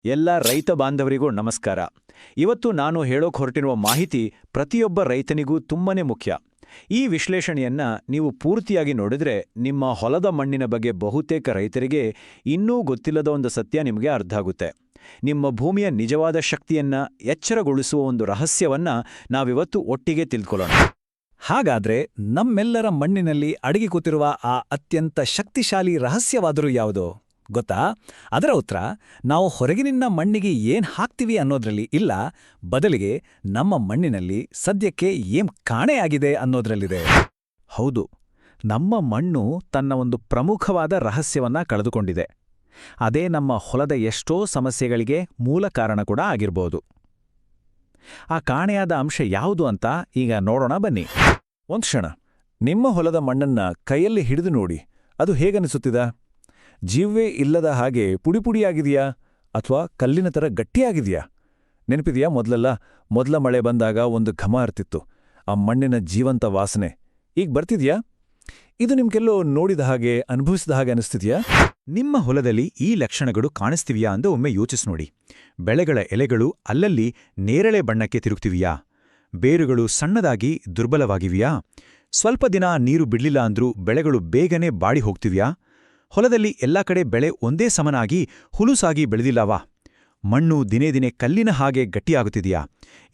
ಎಲ್ಲ ರೈತ ಬಾಂಧವರಿಗೂ ನಮಸ್ಕಾರ. ಇವತ್ತು ನಾನು ಹೇಳೋಕ್ ಹೊರಟಿರುವ ಮಾಹಿತಿ ಪ್ರತಿಯೊಬ್ಬ ರೈತನಿಗೂ ತುಂಬನೇ ಮುಖ್ಯ. ಈ ವಿಶ್ಲೇಷಣೆಯನ್ನ ನೀವು ಪೂರ್ತಿಯಾಗಿ ನೋಡಿದ್ರೆ ನಿಮ್ಮ ಹೊಲದ ಮಣ್ಣಿನ ಬಗ್ಗೆ ಬಹುತೇಕ ರೈತರಿಗೆ ಇನ್ನೂ ಗೊತ್ತಿಲ್ಲದ ಒಂದು ಸತ್ಯ ನಿಮಗೆ ಅರ್ಥ ಆಗುತ್ತೆ. ನಿಮ್ಮ ಭೂಮಿಯ ನಿಜವಾದ ಶಕ್ತಿಯನ್ನ ಎಚ್ಚರಗೊಳಿಸುವ ಒಂದು ರಹಸ್ಯವನ್ನ ನಾವಿವತ್ತು ಒಟ್ಟಿಗೆ ತಿಳ್ಕೊಳ್ಳೋಣ. ಹಾಗಾದ್ರೆ ನಮ್ಮೆಲ್ಲರ ಮಣ್ಣಿನಲ್ಲಿ ಅಡಗಿ ಕೂತಿರುವ ಆ ಅತ್ಯಂತ ಶಕ್ತಿಶಾಲಿ ರಹಸ್ಯವಾದರೂ ಯಾವುದು ಗೊತ್ತಾ? ಅದರ ಉತ್ತರ ನಾವು ಹೊರಗಿನಿಂದ ಮಣ್ಣಿಗೆ ಏನ್ ಹಾಕ್ತೀವಿ ಅನ್ನೋದ್ರಲ್ಲಿ ಇಲ್ಲ, ಬದಲಿಗೆ ನಮ್ಮ ಮಣ್ಣಿನಲ್ಲಿ ಸದ್ಯಕ್ಕೆ ಏನ್ ಕಾಣೆಯಾಗಿದೆ ಅನ್ನೋದ್ರಲ್ಲಿದೆ. ಹೌದು, ನಮ್ಮ ಮಣ್ಣು ತನ್ನ ಒಂದು ಪ್ರಮುಖವಾದ ರಹಸ್ಯವನ್ನ ಕಳೆದುಕೊಂಡಿದೆ. ಅದೇ ನಮ್ಮ ಹೊಲದ ಎಷ್ಟೋ ಸಮಸ್ಯೆಗಳಿಗೆ ಮೂಲ ಕಾರಣ ಕೂಡ ಆಗಿರ್ಬೋದು. ಆ ಕಾಣೆಯಾದ ಅಂಶ ಯಾವುದು ಅಂತ ಈಗ ನೋಡೋಣ ಬನ್ನಿ. ಒಂದ್ ಕ್ಷಣ ನಿಮ್ಮ ಹೊಲದ ಮಣ್ಣನ್ನ ಕೈಯಲ್ಲಿ ಹಿಡಿದು ನೋಡಿ. ಅದು ಹೇಗನಿಸುತ್ತಿದೆ? ಜೀವವೇ ಇಲ್ಲದ ಹಾಗೆ ಪುಡಿಪುಡಿಯಾಗಿದೆಯಾ ಅಥವಾ ಕಲ್ಲಿನ ಥರ ಗಟ್ಟಿಯಾಗಿದೆಯಾ? ನೆನಪಿದೆಯಾ? ಮೊದಲ ಮಳೆ ಬಂದಾಗ ಒಂದು ಘಮ ಇರ್ತಿತ್ತು, ಆ ಮಣ್ಣಿನ ಜೀವಂತ ವಾಸನೆ. ಈಗ ಬರ್ತಿದ್ಯಾ? ಇದು ನಿಮ್ಗೆಲ್ಲೋ ನೋಡಿದ ಹಾಗೆ, ಅನುಭವಿಸಿದ ಹಾಗೆ ಅನಿಸ್ತಿದ್ಯಾ? ನಿಮ್ಮ ಹೊಲದಲ್ಲಿ ಈ ಲಕ್ಷಣಗಳು ಕಾಣಿಸ್ತಿವ್ಯಾ ಅಂತ ಒಮ್ಮೆ ಯೋಚಿಸಿ ನೋಡಿ. ಬೆಳೆಗಳ ಎಲೆಗಳು ಅಲ್ಲಲ್ಲಿ ನೇರಳೆ ಬಣ್ಣಕ್ಕೆ ತಿರುಗ್ತಿವಿಯಾ? ಬೇರುಗಳು ಸಣ್ಣದಾಗಿ ದುರ್ಬಲವಾಗಿವೆಯಾ? ಸ್ವಲ್ಪ ದಿನ ನೀರು ಬಿಡ್ಲಿಲ್ಲ ಅಂದ್ರೂ ಬೆಳೆಗಳು ಬೇಗನೆ ಬಾಡಿ ಹೋಗ್ತಿವ್ಯಾ? ಹೊಲದಲ್ಲಿ ಎಲ್ಲ ಕಡೆ ಬೆಳೆ ಒಂದೇ ಸಮನಾಗಿ ಹುಲುಸಾಗಿ ಬೆಳೆದಿಲ್ಲವಾ? ಮಣ್ಣು ದಿನೇ ದಿನೇ ಕಲ್ಲಿನ ಹಾಗೆ ಗಟ್ಟಿಯಾಗುತ್ತಿದೆಯಾ?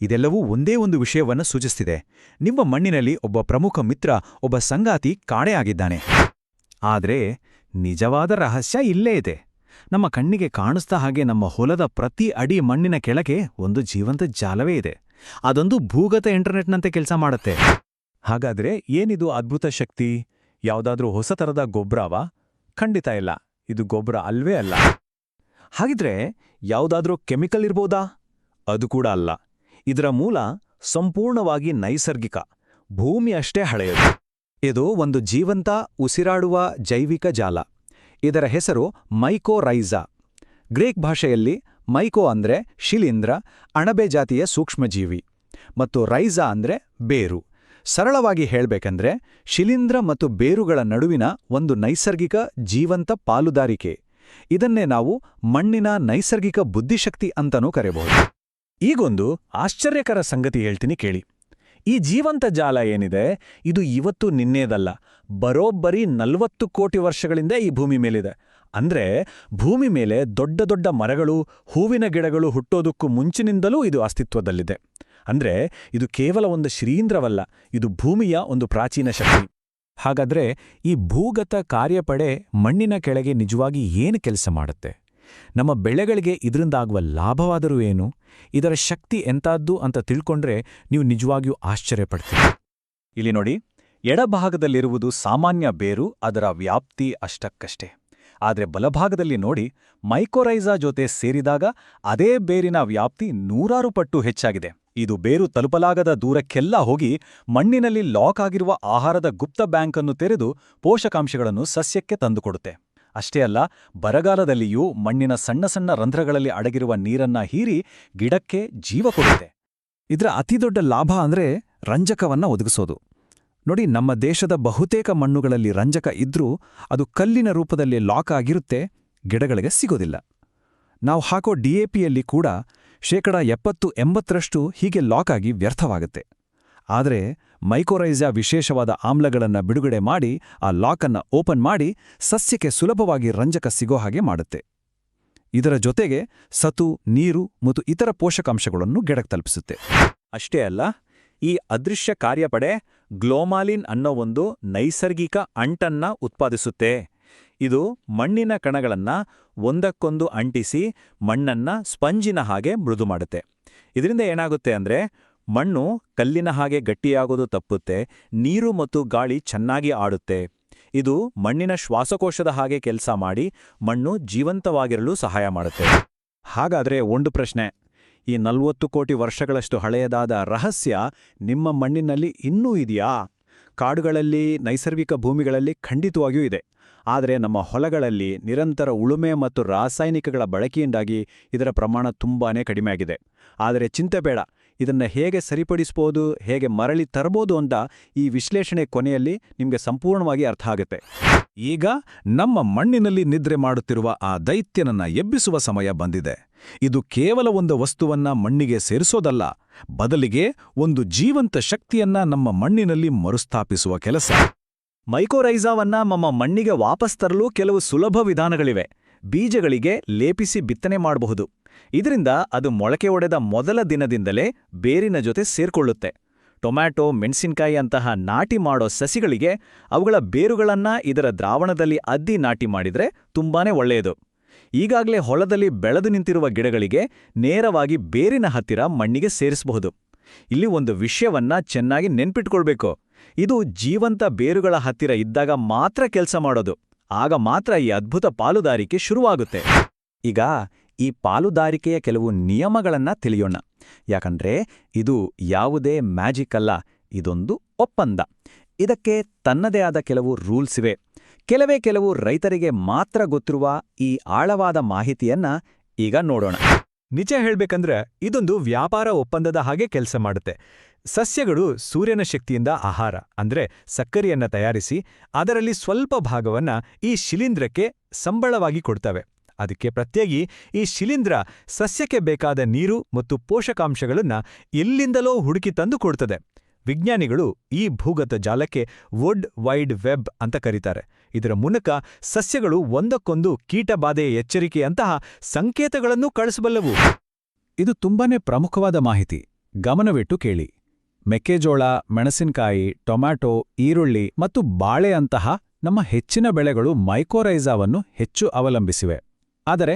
ಇದೆಲ್ಲವೂ ಒಂದೇ ಒಂದು ವಿಷಯವನ್ನು ಸೂಚಿಸ್ತಿದೆ. ನಿಮ್ಮ ಮಣ್ಣಿನಲ್ಲಿ ಒಬ್ಬ ಪ್ರಮುಖ ಮಿತ್ರ, ಒಬ್ಬ ಸಂಗಾತಿ ಕಾಣೆಯಾಗಿದ್ದಾನೆ. ಆದ್ರೆ ನಿಜವಾದ ರಹಸ್ಯ ಇಲ್ಲೇ ಇದೆ. ನಮ್ಮ ಕಣ್ಣಿಗೆ ಕಾಣಿಸ್ತಾ ಹಾಗೆ ನಮ್ಮ ಹೊಲದ ಪ್ರತಿ ಅಡಿ ಮಣ್ಣಿನ ಕೆಳಗೆ ಒಂದು ಜೀವಂತ ಜಾಲವೇ ಇದೆ. ಅದೊಂದು ಭೂಗತ ಇಂಟರ್ನೆಟ್ನಂತೆ ಕೆಲಸ ಮಾಡುತ್ತೆ. ಹಾಗಾದ್ರೆ ಏನಿದು ಅದ್ಭುತ ಶಕ್ತಿ? ಯಾವುದಾದ್ರೂ ಹೊಸ ಥರದ ಗೊಬ್ಬರವಾ? ಖಂಡಿತ ಇಲ್ಲ, ಇದು ಗೊಬ್ಬರ ಅಲ್ವೇ ಅಲ್ಲ. ಹಾಗಿದ್ರೆ ಯಾವುದಾದ್ರೂ ಕೆಮಿಕಲ್ ಇರ್ಬೋದಾ? ಅದು ಕೂಡ ಅಲ್ಲ. ಇದರ ಮೂಲ ಸಂಪೂರ್ಣವಾಗಿ ನೈಸರ್ಗಿಕ, ಭೂಮಿಯಷ್ಟೇ ಹಳೆಯದು. ಇದು ಒಂದು ಜೀವಂತ, ಉಸಿರಾಡುವ ಜೈವಿಕ ಜಾಲ. ಇದರ ಹೆಸರು ಮೈಕೋರೈಜಾ. ಗ್ರೀಕ್ ಭಾಷೆಯಲ್ಲಿ ಮೈಕೋ ಅಂದ್ರೆ ಶಿಲೀಂಧ್ರ, ಅಣಬೆ ಜಾತಿಯ ಸೂಕ್ಷ್ಮಜೀವಿ, ಮತ್ತು ರೈಜಾ ಅಂದ್ರೆ ಬೇರು. ಸರಳವಾಗಿ ಹೇಳ್ಬೇಕಂದ್ರೆ ಶಿಲೀಂಧ್ರ ಮತ್ತು ಬೇರುಗಳ ನಡುವಿನ ಒಂದು ನೈಸರ್ಗಿಕ ಜೀವಂತ ಪಾಲುದಾರಿಕೆ. ಇದನ್ನೇ ನಾವು ಮಣ್ಣಿನ ನೈಸರ್ಗಿಕ ಬುದ್ಧಿಶಕ್ತಿ ಅಂತನೂ ಕರೆಯಬಹುದು. ಈಗೊಂದು ಆಶ್ಚರ್ಯಕರ ಸಂಗತಿ ಹೇಳ್ತೀನಿ ಕೇಳಿ. ಈ ಜೀವಂತ ಜಾಲ ಏನಿದೆ, ಇದು ಇವತ್ತು ನಿನ್ನೇದಲ್ಲ, ಬರೋಬ್ಬರಿ 40 ಕೋಟಿ ವರ್ಷಗಳಿಂದ ಈ ಭೂಮಿ ಮೇಲಿದೆ. ಅಂದ್ರೆ ಭೂಮಿ ಮೇಲೆ ದೊಡ್ಡ ದೊಡ್ಡ ಮರಗಳು, ಹೂವಿನ ಗಿಡಗಳು ಹುಟ್ಟೋದಕ್ಕೂ ಮುಂಚಿನಿಂದಲೂ ಇದು ಅಸ್ತಿತ್ವದಲ್ಲಿದೆ. ಅಂದ್ರೆ ಇದು ಕೇವಲ ಒಂದು ಶಿಲೀಂಧ್ರವಲ್ಲ, ಇದು ಭೂಮಿಯ ಒಂದು ಪ್ರಾಚೀನ ಶಕ್ತಿ. ಹಾಗಾದ್ರೆ ಈ ಭೂಗತ ಕಾರ್ಯಪಡೆ ಮಣ್ಣಿನ ಕೆಳಗೆ ನಿಜವಾಗಿ ಏನು ಕೆಲಸ ಮಾಡುತ್ತೆ? ನಮ್ಮ ಬೆಳೆಗಳಿಗೆ ಇದರಿಂದಾಗುವ ಲಾಭವಾದರೂ ಏನು? ಇದರ ಶಕ್ತಿ ಎಂತಾದ್ದು ಅಂತ ತಿಳ್ಕೊಂಡ್ರೆ ನೀವು ನಿಜವಾಗಿಯೂ ಆಶ್ಚರ್ಯಪಡ್ತೀರಿ. ಇಲ್ಲಿ ನೋಡಿ, ಎಡಭಾಗದಲ್ಲಿರುವುದು ಸಾಮಾನ್ಯ ಬೇರು, ಅದರ ವ್ಯಾಪ್ತಿ ಅಷ್ಟಕ್ಕಷ್ಟೇ. ಆದ್ರೆ ಬಲಭಾಗದಲ್ಲಿ ನೋಡಿ, ಮೈಕೋರೈಜಾ ಜೊತೆ ಸೇರಿದಾಗ ಅದೇ ಬೇರಿನ ವ್ಯಾಪ್ತಿ 100 ಪಟ್ಟು ಹೆಚ್ಚಾಗಿದೆ. ಇದು ಬೇರು ತಲುಪಲಾಗದ ದೂರಕ್ಕೆಲ್ಲ ಹೋಗಿ ಮಣ್ಣಿನಲ್ಲಿ ಲಾಕ್ ಆಗಿರುವ ಆಹಾರದ ಗುಪ್ತ ಬ್ಯಾಂಕನ್ನು ತೆರೆದು ಪೋಷಕಾಂಶಗಳನ್ನು ಸಸ್ಯಕ್ಕೆ ತಂದುಕೊಡುತ್ತೆ. ಅಷ್ಟೇ ಅಲ್ಲ, ಬರಗಾಲದಲ್ಲಿಯೂ ಮಣ್ಣಿನ ಸಣ್ಣ ಸಣ್ಣ ರಂಧ್ರಗಳಲ್ಲಿ ಅಡಗಿರುವ ನೀರನ್ನ ಹೀರಿ ಗಿಡಕ್ಕೆ ಜೀವ ಕೊಡುತ್ತೆ. ಇದರ ಅತಿದೊಡ್ಡ ಲಾಭ ಅಂದ್ರೆ ರಂಜಕವನ್ನ ಒದಗಿಸೋದು. ನೋಡಿ, ನಮ್ಮ ದೇಶದ ಬಹುತೇಕ ಮಣ್ಣುಗಳಲ್ಲಿ ರಂಜಕ ಇದ್ರೂ ಅದು ಕಲ್ಲಿನ ರೂಪದಲ್ಲಿ ಲಾಕ್ ಆಗಿರುತ್ತೆ, ಗಿಡಗಳಿಗೆ ಸಿಗೋದಿಲ್ಲ. ನಾವು ಹಾಕೋ DAPಯಲ್ಲಿ ಕೂಡ 70-80% ಹೀಗೆ ಲಾಕ್ ಆಗಿ ವ್ಯರ್ಥವಾಗುತ್ತೆ. ಆದರೆ ಮೈಕೋರೈಜಾ ವಿಶೇಷವಾದ ಆಮ್ಲಗಳನ್ನು ಬಿಡುಗಡೆ ಮಾಡಿ ಆ ಲಾಕನ್ನು ಓಪನ್ ಮಾಡಿ ಸಸ್ಯಕ್ಕೆ ಸುಲಭವಾಗಿ ರಂಜಕ ಸಿಗೋ ಹಾಗೆ ಮಾಡುತ್ತೆ. ಇದರ ಜೊತೆಗೆ ಸತು, ನೀರು ಮತ್ತು ಇತರ ಪೋಷಕಾಂಶಗಳನ್ನು ಗಿಡಕ್ಕೆ ತಲುಪಿಸುತ್ತೆ. ಅಷ್ಟೇ ಅಲ್ಲ, ಈ ಅದೃಶ್ಯ ಕಾರ್ಯಪಡೆ ಗ್ಲೋಮಾಲಿನ್ ಅನ್ನೋ ಒಂದು ನೈಸರ್ಗಿಕ ಅಂಟನ್ನ ಉತ್ಪಾದಿಸುತ್ತೆ. ಇದು ಮಣ್ಣಿನ ಕಣಗಳನ್ನ ಒಂದಕ್ಕೊಂದು ಅಂಟಿಸಿ ಮಣ್ಣನ್ನ ಸ್ಪಂಜಿನ ಹಾಗೆ ಮೃದು ಮಾಡುತ್ತೆ. ಇದರಿಂದ ಏನಾಗುತ್ತೆ ಅಂದ್ರೆ ಮಣ್ಣು ಕಲ್ಲಿನ ಹಾಗೆ ಗಟ್ಟಿಯಾಗೋದು ತಪ್ಪುತ್ತೆ, ನೀರು ಮತ್ತು ಗಾಳಿ ಚೆನ್ನಾಗಿ ಆಡುತ್ತೆ. ಇದು ಮಣ್ಣಿನ ಶ್ವಾಸಕೋಶದ ಹಾಗೆ ಕೆಲಸ ಮಾಡಿ ಮಣ್ಣು ಜೀವಂತವಾಗಿರಲು ಸಹಾಯ ಮಾಡುತ್ತೆ. ಹಾಗಾದ್ರೆ ಒಂದು ಪ್ರಶ್ನೆ, ಈ 40 ಕೋಟಿ ವರ್ಷಗಳಷ್ಟು ಹಳೆಯದಾದ ರಹಸ್ಯ ನಿಮ್ಮ ಮಣ್ಣಿನಲ್ಲಿ ಇನ್ನೂ ಇದೆಯಾ? ಕಾಡುಗಳಲ್ಲಿ, ನೈಸರ್ಗಿಕ ಭೂಮಿಗಳಲ್ಲಿ ಖಂಡಿತವಾಗಿಯೂ ಇದೆ. ಆದರೆ ನಮ್ಮ ಹೊಲಗಳಲ್ಲಿ ನಿರಂತರ ಉಳುಮೆ ಮತ್ತು ರಾಸಾಯನಿಕಗಳ ಬಳಕೆಯಿಂದಾಗಿ ಇದರ ಪ್ರಮಾಣ ತುಂಬಾನೇ ಕಡಿಮೆಯಾಗಿದೆ. ಆದರೆ ಚಿಂತೆ ಬೇಡ, ಇದನ್ನ ಹೇಗೆ ಸರಿಪಡಿಸಬಹುದು, ಹೇಗೆ ಮರಳಿ ತರಬಹುದು ಅಂತ ಈ ವಿಶ್ಲೇಷಣೆ ಕೊನೆಯಲ್ಲಿ ನಿಮಗೆ ಸಂಪೂರ್ಣವಾಗಿ ಅರ್ಥ ಆಗುತ್ತೆ. ಈಗ ನಮ್ಮ ಮಣ್ಣಿನಲ್ಲಿ ನಿದ್ರೆ ಮಾಡುತ್ತಿರುವ ಆ ದೈತ್ಯನನ್ನ ಎಬ್ಬಿಸುವ ಸಮಯ ಬಂದಿದೆ. ಇದು ಕೇವಲ ಒಂದು ವಸ್ತುವನ್ನ ಮಣ್ಣಿಗೆ ಸೇರಿಸೋದಲ್ಲ, ಬದಲಿಗೆ ಒಂದು ಜೀವಂತ ಶಕ್ತಿಯನ್ನ ನಮ್ಮ ಮಣ್ಣಿನಲ್ಲಿ ಮರುಸ್ಥಾಪಿಸುವ ಕೆಲಸ. ಮೈಕೋರೈಸಾವನ್ನ ನಮ್ಮ ಮಣ್ಣಿಗೆ ವಾಪಸ್ ತರಲು ಕೆಲವು ಸುಲಭ ವಿಧಾನಗಳಿವೆ. ಬೀಜಗಳಿಗೆ ಲೇಪಿಸಿ ಬಿತ್ತನೆ ಮಾಡಬಹುದು. ಇದರಿಂದ ಅದು ಮೊಳಕೆ ಒಡೆದ ಮೊದಲ ದಿನದಿಂದಲೇ ಬೇರಿನ ಜೊತೆ ಸೇರ್ಕೊಳ್ಳುತ್ತೆ. ಟೊಮ್ಯಾಟೊ, ಮೆಣಸಿನ್ಕಾಯಿ ಅಂತಹ ನಾಟಿ ಮಾಡೋ ಸಸಿಗಳಿಗೆ ಅವುಗಳ ಬೇರುಗಳನ್ನ ಇದರ ದ್ರಾವಣದಲ್ಲಿ ಅದ್ದಿ ನಾಟಿ ಮಾಡಿದ್ರೆ ತುಂಬಾನೇ ಒಳ್ಳೆಯದು. ಈಗಾಗಲೇ ಹೊಲದಲ್ಲಿ ಬೆಳೆದು ನಿಂತಿರುವ ಗಿಡಗಳಿಗೆ ನೇರವಾಗಿ ಬೇರಿನ ಹತ್ತಿರ ಮಣ್ಣಿಗೆ ಸೇರಿಸಬಹುದು. ಇಲ್ಲಿ ಒಂದು ವಿಷಯವನ್ನ ಚೆನ್ನಾಗಿ ನೆನ್ಪಿಟ್ಕೊಳ್ಬೇಕು. ಇದು ಜೀವಂತ ಬೇರುಗಳ ಹತ್ತಿರ ಇದ್ದಾಗ ಮಾತ್ರ ಕೆಲಸ ಮಾಡೋದು. ಆಗ ಮಾತ್ರ ಈ ಅದ್ಭುತ ಪಾಲುದಾರಿಕೆ ಶುರುವಾಗುತ್ತೆ. ಈಗ ಈ ಪಾಲುದಾರಿಕೆಯ ಕೆಲವು ನಿಯಮಗಳನ್ನ ತಿಳಿಯೋಣ. ಯಾಕಂದ್ರೆ ಇದು ಯಾವುದೇ ಮ್ಯಾಜಿಕ್ ಅಲ್ಲ, ಇದೊಂದು ಒಪ್ಪಂದ. ಇದಕ್ಕೆ ತನ್ನದೇ ಆದ ಕೆಲವು ರೂಲ್ಸ್ ಇವೆ. ಕೆಲವು ರೈತರಿಗೆ ಮಾತ್ರ ಗೊತ್ತಿರುವ ಈ ಆಳವಾದ ಮಾಹಿತಿಯನ್ನ ಈಗ ನೋಡೋಣ. ನಿಜ ಹೇಳ್ಬೇಕಂದ್ರೆ ಇದೊಂದು ವ್ಯಾಪಾರ ಒಪ್ಪಂದದ ಹಾಗೆ ಕೆಲಸ ಮಾಡುತ್ತೆ. ಸಸ್ಯಗಳು ಸೂರ್ಯನ ಶಕ್ತಿಯಿಂದ ಆಹಾರ ಅಂದ್ರೆ ಸಕ್ಕರೆಯನ್ನ ತಯಾರಿಸಿ ಅದರಲ್ಲಿ ಸ್ವಲ್ಪ ಭಾಗವನ್ನ ಈ ಶಿಲೀಂಧ್ರಕ್ಕೆ ಸಂಬಳವಾಗಿ ಕೊಡ್ತವೆ. ಅದಕ್ಕೆ ಪ್ರತ್ಯೇಕಿ ಈ ಶಿಲೀಂಧ್ರ ಸಸ್ಯಕ್ಕೆ ಬೇಕಾದ ನೀರು ಮತ್ತು ಪೋಷಕಾಂಶಗಳನ್ನ ಎಲ್ಲಿಂದಲೋ ಹುಡುಕಿ ತಂದು ಕೊಡ್ತದೆ. ವಿಜ್ಞಾನಿಗಳು ಈ ಭೂಗತ ಜಾಲಕ್ಕೆ ವುಡ್ ವೈಡ್ ವೆಬ್ ಅಂತ ಕರೀತಾರೆ. ಇದರ ಮೂಲಕ ಸಸ್ಯಗಳು ಒಂದಕ್ಕೊಂದು ಕೀಟಬಾಧೆಯ ಎಚ್ಚರಿಕೆಯಂತಹ ಸಂಕೇತಗಳನ್ನು ಕಳಿಸಬಲ್ಲವು. ಇದು ತುಂಬಾನೇ ಪ್ರಮುಖವಾದ ಮಾಹಿತಿ. ಗಮನವಿಟ್ಟು ಕೇಳಿ. ಮೆಕ್ಕೆಜೋಳ, ಮೆಣಸಿನಕಾಯಿ, ಟೊಮ್ಯಾಟೊ, ಈರುಳ್ಳಿ ಮತ್ತು ಬಾಳೆ ಅಂತಹ ನಮ್ಮ ಹೆಚ್ಚಿನ ಬೆಳೆಗಳು ಮೈಕೋರೈಸಾವನ್ನು ಹೆಚ್ಚು ಅವಲಂಬಿಸಿವೆ. ಆದರೆ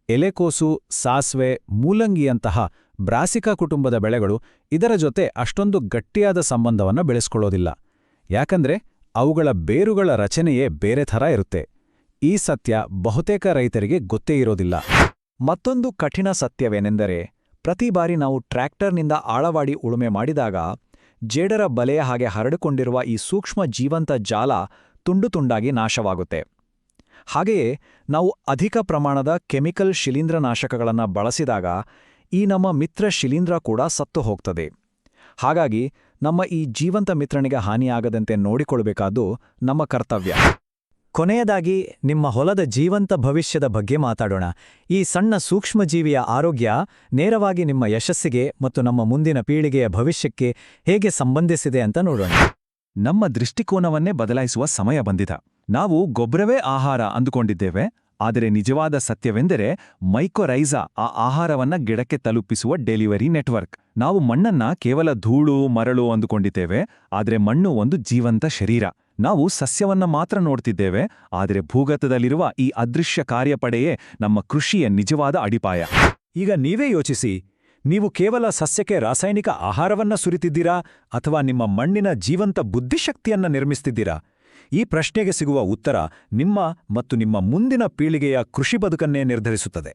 ಎಲೆಕೋಸು, ಸಾಸ್ವೆ, ಮೂಲಂಗಿಯಂತಹ ಬ್ರಾಸಿಕಾ ಕುಟುಂಬದ ಬೆಳೆಗಳು ಇದರ ಜೊತೆ ಅಷ್ಟೊಂದು ಗಟ್ಟಿಯಾದ ಸಂಬಂಧವನ್ನು ಬೆಳೆಸ್ಕೊಳ್ಳೋದಿಲ್ಲ. ಯಾಕಂದ್ರೆ ಅವುಗಳ ಬೇರುಗಳ ರಚನೆಯೇ ಬೇರೆ ಥರ ಇರುತ್ತೆ. ಈ ಸತ್ಯ ಬಹುತೇಕ ರೈತರಿಗೆ ಗೊತ್ತೇ ಇರೋದಿಲ್ಲ. ಮತ್ತೊಂದು ಕಠಿಣ ಸತ್ಯವೇನೆಂದರೆ, ಪ್ರತಿ ಬಾರಿ ನಾವು ಟ್ರ್ಯಾಕ್ಟರ್ನಿಂದ ಆಳವಾಡಿ ಉಳುಮೆ ಮಾಡಿದಾಗ ಜೇಡರ ಬಲೆಯ ಹಾಗೆ ಹರಡಿಕೊಂಡಿರುವ ಈ ಸೂಕ್ಷ್ಮ ಜೀವಂತ ಜಾಲ ತುಂಡು ತುಂಡಾಗಿ ನಾಶವಾಗುತ್ತೆ. ಹಾಗೆಯೇ ನಾವು ಅಧಿಕ ಪ್ರಮಾಣದ ಕೆಮಿಕಲ್ ಶಿಲೀಂಧ್ರನಾಶಕಗಳನ್ನು ಬಳಸಿದಾಗ ಈ ನಮ್ಮ ಮಿತ್ರ ಶಿಲೀಂಧ್ರ ಕೂಡ ಸತ್ತು ಹೋಗ್ತದೆ. ಹಾಗಾಗಿ ನಮ್ಮ ಈ ಜೀವಂತ ಮಿತ್ರನಿಗೆ ಹಾನಿಯಾಗದಂತೆ ನೋಡಿಕೊಳ್ಬೇಕಾದ್ದು ನಮ್ಮ ಕರ್ತವ್ಯ. ಕೊನೆಯದಾಗಿ ನಿಮ್ಮ ಹೊಲದ ಜೀವಂತ ಭವಿಷ್ಯದ ಬಗ್ಗೆ ಮಾತಾಡೋಣ. ಈ ಸಣ್ಣ ಸೂಕ್ಷ್ಮಜೀವಿಯ ಆರೋಗ್ಯ ನೇರವಾಗಿ ನಿಮ್ಮ ಯಶಸ್ಸಿಗೆ ಮತ್ತು ನಮ್ಮ ಮುಂದಿನ ಪೀಳಿಗೆಯ ಭವಿಷ್ಯಕ್ಕೆ ಹೇಗೆ ಸಂಬಂಧಿಸಿದೆ ಅಂತ ನೋಡೋಣ. ನಮ್ಮ ದೃಷ್ಟಿಕೋನವನ್ನೇ ಬದಲಾಯಿಸುವ ಸಮಯ ಬಂದಿದೆ. ನಾವು ಗೊಬ್ಬರವೇ ಆಹಾರ ಅಂದುಕೊಂಡಿದ್ದೇವೆ. ಆದರೆ ನಿಜವಾದ ಸತ್ಯವೆಂದರೆ ಮೈಕೋರೈಸಾ ಆ ಆಹಾರವನ್ನ ಗಿಡಕ್ಕೆ ತಲುಪಿಸುವ ಡೆಲಿವರಿ ನೆಟ್ವರ್ಕ್. ನಾವು ಮಣ್ಣನ್ನ ಕೇವಲ ಧೂಳು, ಮರಳು ಅಂದುಕೊಂಡಿದ್ದೇವೆ. ಆದರೆ ಮಣ್ಣು ಒಂದು ಜೀವಂತ ಶರೀರ. ನಾವು ಸಸ್ಯವನ್ನ ಮಾತ್ರ ನೋಡ್ತಿದ್ದೇವೆ. ಆದರೆ ಭೂಗತದಲ್ಲಿರುವ ಈ ಅದೃಶ್ಯ ಕಾರ್ಯಪಡೆಯೇ ನಮ್ಮ ಕೃಷಿಯ ನಿಜವಾದ ಅಡಿಪಾಯ. ಈಗ ನೀವೇ ಯೋಚಿಸಿ, ನೀವು ಕೇವಲ ಸಸ್ಯಕ್ಕೆ ರಾಸಾಯನಿಕ ಆಹಾರವನ್ನ ಸುರಿತಿದ್ದೀರಾ ಅಥವಾ ನಿಮ್ಮ ಮಣ್ಣಿನ ಜೀವಂತ ಬುದ್ಧಿಶಕ್ತಿಯನ್ನ ನಿರ್ಮಿಸ್ತಿದ್ದೀರಾ? ಈ ಪ್ರಶ್ನೆಗೆ ಸಿಗುವ ಉತ್ತರ ನಿಮ್ಮ ಮತ್ತು ನಿಮ್ಮ ಮುಂದಿನ ಪೀಳಿಗೆಯ ಕೃಷಿ ಬದುಕನ್ನೇ ನಿರ್ಧರಿಸುತ್ತದೆ.